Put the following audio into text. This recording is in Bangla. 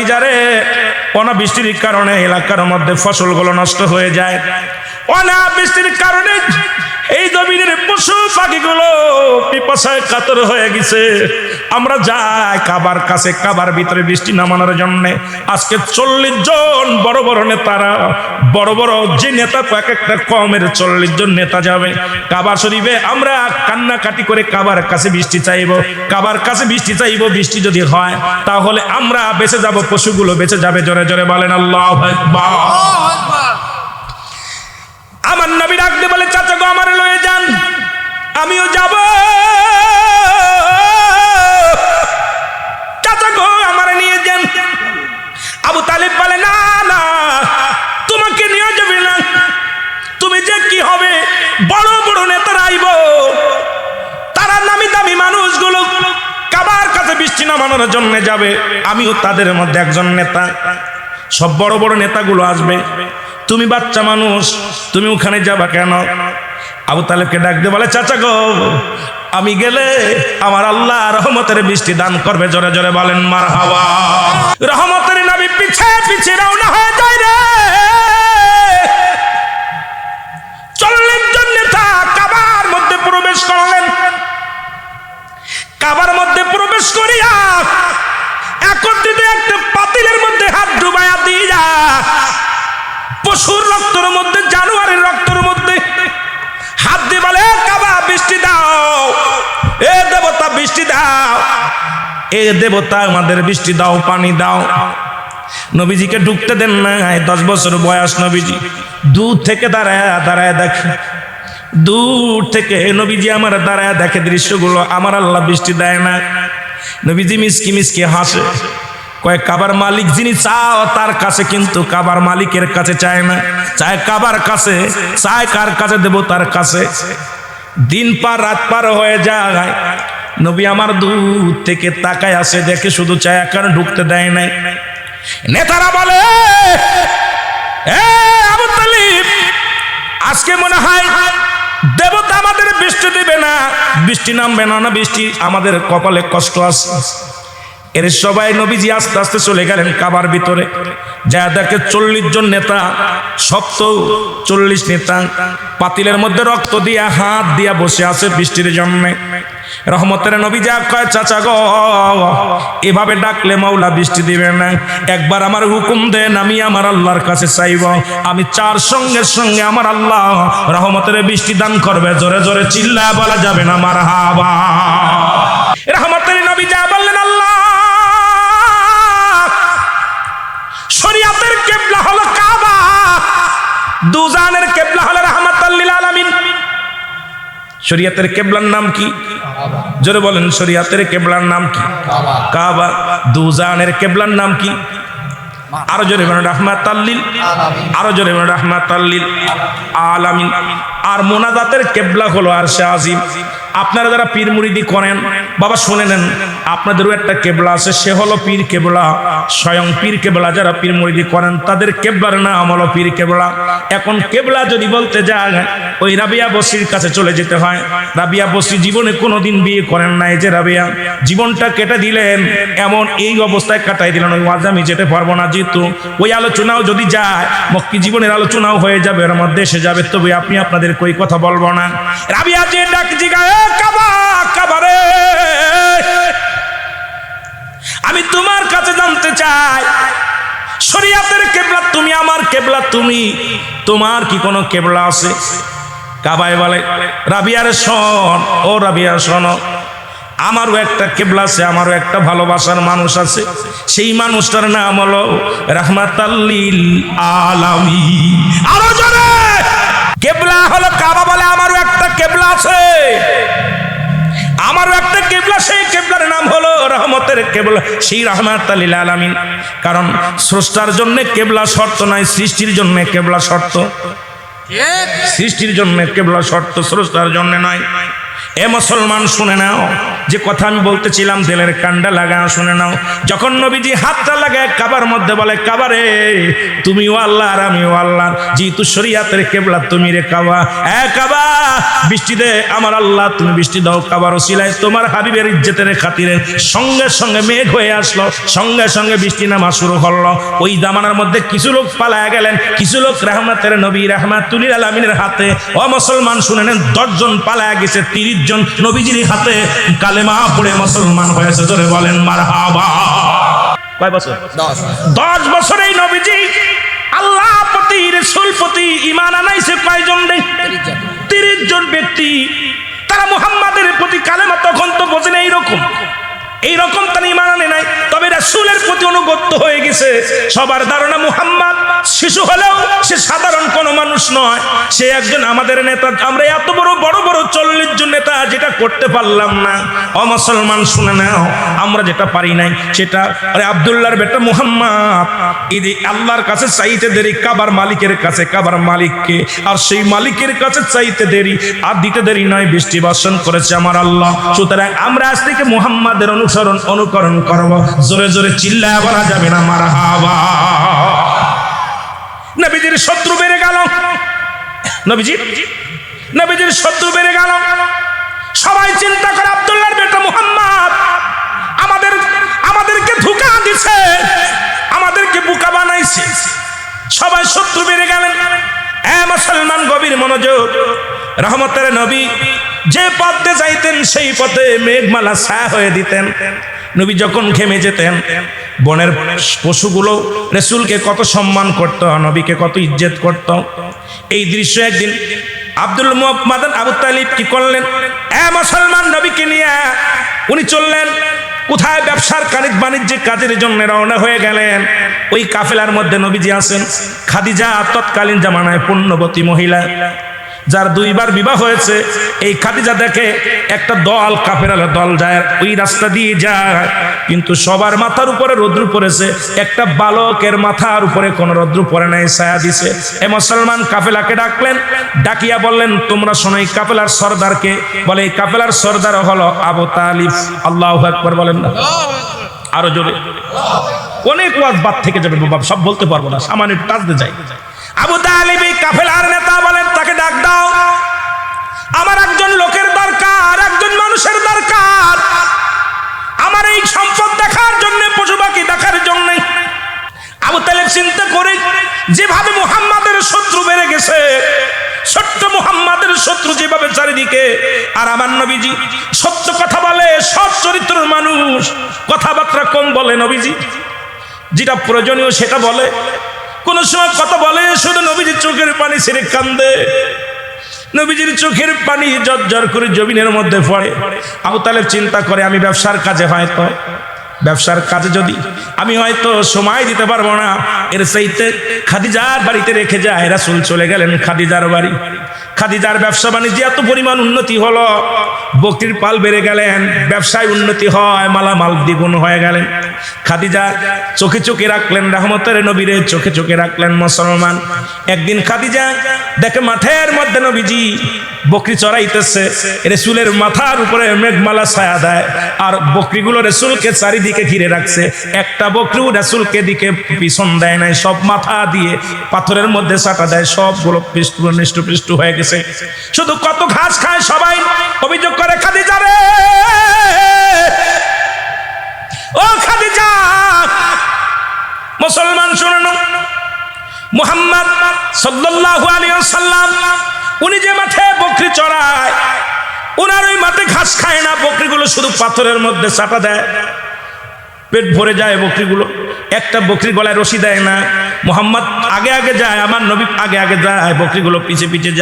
ভাতিজারে, অনাবৃষ্টির কারণে এলাকার মধ্যে ফসলগুলো নষ্ট হয়ে যায়। অনাবৃষ্টির কারণে এই জমিনের পশু পাখিগুলো পিপাসায় কাতর হয়ে গেছে। আমরা যাই কাবার কাছে, কাবার ভিতরে বৃষ্টি নামানোর জন্য। আজকে 40 জন বড় বড় নেতারা, বড় বড় যে নেতা, এক একটা কমের 40 জন নেতা যাবে কাবা শরীফে। আমরা কান্নাকাটি করে কাবার কাছে বৃষ্টি চাইব, কাবার কাছে বৃষ্টি চাইব। বৃষ্টি যদি হয় তাহলে আমরা বেঁচে যাব, পশুগুলো বেঁচে যাবে। জোরে জোরে বলেন আল্লাহু আকবার। আমার নবী ডাকতে বলে, চাচা গো আমারে লয়ে যান, আমিও যাব। চাচা গো আমারে নিয়ে যান। আবু তালিব বলে, না না, তোমাকে নিয়ে যাবে না। তুমি যে কি হবে, বড় বড় নেতারা আইব, তারা নামি দামি মানুষগুলো কাবার কাছে বৃষ্টি নামানোর জন্য যাবে। আমিও তাদের মধ্যে একজন নেতা, সব বড় বড় নেতাগুলো আসবে। তুমি বাচ্চা মানুষ, তুমি ওখানে যাবা কেন? আবু তালেবকে ডাক দিয়ে বলে, চাচা গো আমি গেলে আমার আল্লাহ রহমতের বৃষ্টি দান করবে। জোরে জোরে বলেন মারহাবা। রহমতের নবী পিছে পিছে রওনা হয়ে যায় রে। 40 জন নেতা কাবার মধ্যে প্রবেশ করলেন। কাবার মধ্যে প্রবেশ করিয়া একত্রিত একটা পাতিলের মধ্যে হাত ডুবাইয়া দিয়া, পশুর রক্তের মধ্যে, জানোয়ারের রক্তের মধ্যে হাত দিয়ে বলে, কাবা বৃষ্টি দাও, এ দেবতা বৃষ্টি দাও, এ দেবতা আমাদের বৃষ্টি দাও, পানি দাও। নবীজিকে ঢুকতে দেন না। 10 বছর বয়স নবীজি। দূর থেকে দাঁড়ায় দাঁড়ায় দেখে, দূর থেকে নবীজি আমার দাঁড়ায় দেখে দৃশ্যগুলো। আমার আল্লাহ বৃষ্টি দেয় না। নবীজি মিসকি মিসকি হাসে, কয় কাবার মালিক যিনি চাও তার কাছে, কিন্তু কাবার মালিকের কাছে চায় না, চায় কাবার কাছে, চায় কার কাছে? দেব তার কাছে। দিন পার রাত পার হয়ে যায়, নবী আমার দূর থেকে তাকায় আসে, দেখে শুধু চায়, কারণ ঢুকতে দেয় নাই। নেতারা বলে, এ আবু তালিব, আজকে মনে হয় দেবতা আমাদের বৃষ্টি দিবে না, বৃষ্টি নামবে না, না বৃষ্টি, আমাদের কপালে কষ্ট আছে। এর সবাই নবীজি আস্তে আস্তে চলে গেলেন কাবার ভিতরে। যা দেখে 40 জন নেতা, সব তো 40 নেতা পাতিলের মধ্যে রক্ত দিয়া, হাত দিয়া বসে আছে বৃষ্টির জন্য। রহমতের নবী যা কয়, চাচা গো এভাবে ডাকলে মাওলা বৃষ্টি দিবে না, একবার আমার হুকুম দেন, আমি আমার আল্লাহর কাছে চাইব, আমি 4 সঙ্গে সঙ্গে আমার আল্লাহ রহমতের বৃষ্টি দান করবে। জোরে জোরে চিল্লায় বলা যাবে না মারহাবা। রহমতের নবী যা বললেন, আল্লাহ শরিয়াতের কিবলা হলো কাবা, দুজানের কিবলা হলো রাহমাতাল লিল আলামিন। শরিয়াতের কিবলার নাম কি? জোরে বলেন, শরিয়াতের কিবলার নাম কি? কাবা। দুজানের কিবলার নাম কি? আরো জোরে বলেন রাহমাতাল লিল আলামিন। আরো জোরে বলেন রাহমাতাল লিল আলামিন। আর মোনাজাতের কিবলা হলো আরশে আজিম। আপনারা যারা পীর মুরিদি করেন বাবা শুনে নেন, আপনাদেরও একটা কেবলা আছে, সে হলো পীর কেবলা, স্বয়ং পীর কেবলা। যারা পীর মুরিদি করেন তাদের কেবলার নাম হলো পীর কেবলা। এখন কেবলা যদি বলতে যায়, ওই রাবিয়া বসরির কাছে চলে যেতে হয়। রাবিয়া বসরি জীবনে কোনোদিন বিয়ে করেন নাই, যে রাবিয়া জীবনটা কেটে দিলেন, এমন এই অবস্থায় কাটাই দিলেন, ওই ওয়াজ আমি যেতে পারবো না, যেহেতু ওই আলোচনাও যদি যায় মক্কি জীবনের আলোচনাও হয়ে যাবে, ওর মধ্যে এসে যাবে, তবে আপনি আপনাদের কই কথা বলবো না। রাবিয়া যে ডাক জিগায়, কাবা কাবারে, আমি তোমার কাছে জানতে চাই, শরিয়াতের কেবলা তুমি, আমার কেবলা তুমি, তোমার কি কোনো কেবলা আছে? কাবায় বলে, রাবিয়ার শোন, ও রাবিয়া শোনো, আমারও একটা কেবলা আছে, আমারও একটা ভালোবাসার মানুষ আছে, সেই মানুষটার নাম হলো রাহমাতাল লিল আলামিন। আরো জোরে, কেবলা হলো কাবা বলে, আমারও একটা কেবলা আছে, আমারও একটা কেবলা, সেই কেবলার নাম হলো রহমতের কেবলা, সেই রাহমাতাল লিল আলামিন। কারণ স্রষ্টার জন্য কেবলা শর্ত নাই, সৃষ্টির জন্য কেবলা শর্ত। সৃষ্টির জন্য কেবলা শর্ত, স্রষ্টার জন্য নয়। এ মুসলমান শুনে নাও, যে কথা আমি বলতেছিলাম দিলের কান্ডা লাগা শুনে নাও। যখন নবীজি হাতটা লাগায় কাবার মধ্যে বলে, কাবারে তুমিও আল্লাহ আর আমিও আল্লাহ, যেহেতু শরীয়তের কিবলা তুমি রে কাবা, কাবা বৃষ্টি দে আমার আল্লাহ, তুমি বৃষ্টি দাও কাবার ওসিলায়, তোমার হাবিবের ইজ্জতের খাতিরে। সঙ্গে সঙ্গে মেঘ হয়ে আসলো, সঙ্গে সঙ্গে বৃষ্টি নামা শুরু হলো। ওই জামানার মধ্যে কিছু লোক পালায়া গেলেন, কিছু লোক রাহমাতের নবী রাহমাতুল আলামিনের হাতে, ও মুসলমান শুনে নেন, 10 জন পালায়া গেছে, 30 জন নবীজির হাতে কালেমা পড়ে মুসলমান হয়েছে। জোরে বলেন মারহাবা। কয় বছর? 10 বছর এই নবীজি আল্লাহ প্রতি রাসূল প্রতি ঈমান আনাইছে কয়জন রে? 30 জন ব্যক্তি। তারা মুহাম্মাদের প্রতি কালেমা তখন তো বোঝে না এইরকম তারা ঈমান আনে নাই, তবে রাসূলের প্রতি অনুগত হয়ে গেছে। সবার ধারণা মুহাম্মদ শিশু হলেও সে সাধারণ কোনো মানুষ নয়, সে একজন আমাদের নেতা। আমরা এত বড় বড় 40 জন নেতা যেটা করতে পারলাম না, ও মুসলমান শুনে নাও, আমরা যেটা পারি নাই সেটা আরে আব্দুল্লাহর বেটা মুহাম্মদ ইদি আল্লাহর কাছে চাইতে দেরি কাবার মালিকের কাছে, কাবার মালিককে, আর সেই মালিকের কাছে চাইতে দেরি আর দিতে দেরি নয়, বৃষ্টি বর্ষণ করেছে আমার আল্লাহ। সুতরাং আমরা আজ থেকে মুহাম্মাদের অনুকরণ করব। জোরে জোরে চিল্লায় বলা যাবে না মারহাবা। নবীজির শত্রু বেড়ে গেল, নবীজির শত্রু বেড়ে গেল। সবাই চিন্তা করে আব্দুল্লাহর বেটা মুহাম্মদ আমাদেরকে ধোঁকা দিছে, আমাদেরকে বোকা বানাইছে। সবাই শত্রু বেড়ে গেলেন। মুসলমান গভীর মনোযোগ। রহমতের নবী যে পথে যাইতেন সেই পথে মেঘমালা ছায়া হয়ে দিতেন। নবী যখন ঘেমে যেতেন, বনের পশুগুলো রাসূলকে কত সম্মান করত, নবীকে কত ইজ্জত করত। এই দৃশ্য একদিন আব্দুল মুত্তালিব আবু তালিব কি করলেন? মুসলমান নবীকে নিয়ে উনি চললেন কোথায়? ব্যবসার বাণিজ্যিক কাজের জন্য রওনা হয়ে গেলেন। ওই কাফেলার মধ্যে নবীজি আছেন। খাদিজা তৎকালীন জামানায় পুণ্যবতী মহিলা, যার 2 বার বিবাহ হয়েছে। এই খাদিজা দেখে একটা দল, কাফেরার দল যায়, ওই রাস্তা দিয়ে যায়, কিন্তু সবার মাথার উপরে রৌদ্র পড়েছে, একটা বালকের মাথার উপরে কোনো রৌদ্র পড়ে নাই, ছায়া দিছে। মুসলমান কাফেলাকে ডাকলেন, ডাকিয়া বললেন, তোমরা শোনো এই কাফেলার সর্দারকে? বলে এই কাফেলার সর্দার হলো আবু তালিব। আল্লাহু আকবার বলেন না, আরো জোরে। অনেক ওয়াজ বাদ থেকে যাবে বাবা, সব বলতে পারবো না, সামান্য একটু টাচ দিয়ে যাই। আবু তালিব এই কাফেলার নেতা, বলেন তাকে ডাক দাও, আমার একজন লোকের দরকার, একজন মানুষের দরকার, আমার এই সম্পদ দেখার জন্য, পশু পাখি দেখার জন্য। আবু তালিব চিন্তা করে, যেভাবে মুহাম্মাদের শত্রু বেড়ে গেছে, ছোট্ট মুহাম্মাদের শত্রু যেভাবে চারিদিকে, আর আমার নবীজি সত্য কথা বলে, সৎ চরিত্রের মানুষ, কথাবার্তা কম বলে, নবীজি যেটা প্রয়োজনীয় সেটা বলে। কোন সময় কথা বলে শুধু নবীজির চোখের পানি ছেড়ে কান্দে, নবীজির চোখের পানি ঝরঝর করে জমিনের মধ্যে পড়ে। আবু তালেব চিন্তা করে, আমি ব্যবসার কাজে যদি আমি হয়তো সময় দিতে পারবো না, এর চাইতে খাদিজার বাড়িতে রেখে যায়। রাসূল চলে গেলেন খাদিজার বাড়ি। খাদিজার ব্যবসা বাণিজ্যে এত পরিমাণ উন্নতি হলো, বকরির পাল বেড়ে গেলেন, ব্যবসায় উন্নতি হয়, মালামাল দ্বিগুণ হয়ে গেলেন। খাদিজা চোখে চোখে রাখলেন রহমতের নবীরে, চোখে চোখে রাখলেন মুসলমান। একদিন খাদিজা দেখে মাঠের মধ্যে নবীজি বকরি চড়াইতেছে, রাসূলের মাথার উপরে মেঘমালা ছায়া দেয়, আর বকরিগুলো রাসূলকে চারিদিকে ঘিরে রাখছে। একটা বকরিও রাসূলকে দিকে পিছন দেয় নাই, সব মাথা দিয়ে পাথরের মধ্যে চাটা দেয়, সবগুলো নিষ্ঠ হয়ে গেছে। শুধু কত ঘাস খায়, সবাই অভিযোগ করে, খাদিজা রে, ও খাদিজা। মুসলমান শুনুন, মুহাম্মদ সাল্লাল্লাহু আলাইহি ওয়াসাল্লাম উনি যে মাঠে বকরি চড়ায়, উনার ওই মাঠে ঘাস খায় না, বকরিগুলো শুধু পাথরের মধ্যে চাটা দেয়, পেট ভরে যায় বকরিগুলো। একটা বকরি গলায় রশি দেয় না। মুহাম্মদ আগে আগে যায়, আমার নবী আগে আগে যায়, বকরিগুলো পিছে পিছে যায়।